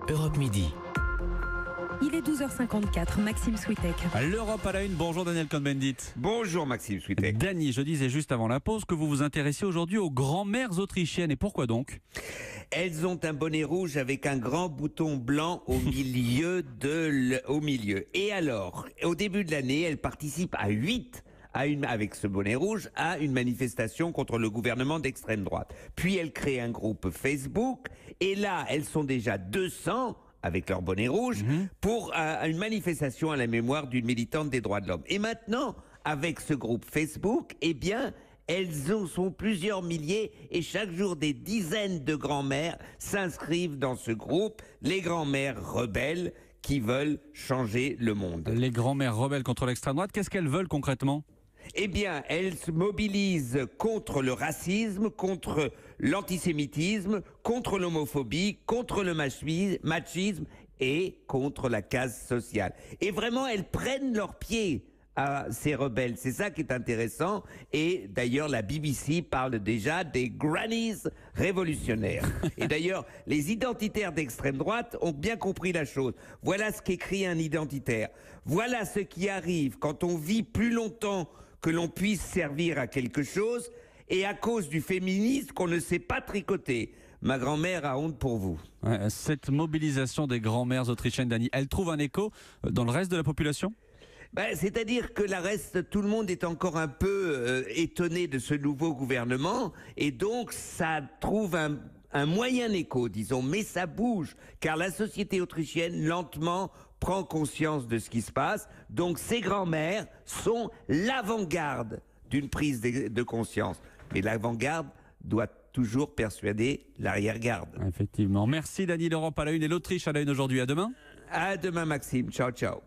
Europe Midi. Il est 12h54, Maxime Switek. L'Europe à la une, bonjour Daniel Cohn-Bendit. Bonjour Maxime Switek. Dany, je disais juste avant la pause que vous vous intéressez aujourd'hui aux grand-mères autrichiennes. Et pourquoi donc ? Elles ont un bonnet rouge avec un grand bouton blanc au milieu. Et alors, au début de l'année, elles participent à 8 avec ce bonnet rouge, à une manifestation contre le gouvernement d'extrême droite. Puis elles créent un groupe Facebook, et là, elles sont déjà 200 avec leur bonnet rouge, pour une manifestation à la mémoire d'une militante des droits de l'homme. Et maintenant, avec ce groupe Facebook, eh bien, elles sont plusieurs milliers, et chaque jour, des dizaines de grand-mères s'inscrivent dans ce groupe, les grand-mères rebelles qui veulent changer le monde. Les grand-mères rebelles contre l'extrême droite, qu'est-ce qu'elles veulent concrètement ? Eh bien, elles se mobilisent contre le racisme, contre l'antisémitisme, contre l'homophobie, contre le machisme et contre la caste sociale. Et vraiment, elles prennent leurs pieds à ces rebelles. C'est ça qui est intéressant. Et d'ailleurs, la BBC parle déjà des grannies révolutionnaires. Et d'ailleurs, les identitaires d'extrême droite ont bien compris la chose. Voilà ce qu'écrit un identitaire. Voilà ce qui arrive quand on vit plus longtemps que l'on puisse servir à quelque chose, et à cause du féminisme qu'on ne sait pas tricoter. Ma grand-mère a honte pour vous. Cette mobilisation des grand-mères autrichiennes, Dany, elle trouve un écho dans le reste de la population ? C'est-à-dire que tout le monde est encore un peu étonné de ce nouveau gouvernement, et donc ça trouve un moyen écho, disons, mais ça bouge, car la société autrichienne, lentement, prend conscience de ce qui se passe. Donc ces grand-mères sont l'avant-garde d'une prise de conscience. Mais l'avant-garde doit toujours persuader l'arrière-garde. Effectivement. Merci Dany. L'Europe à la une et l'Autriche à la une aujourd'hui. À demain. À demain Maxime. Ciao, ciao.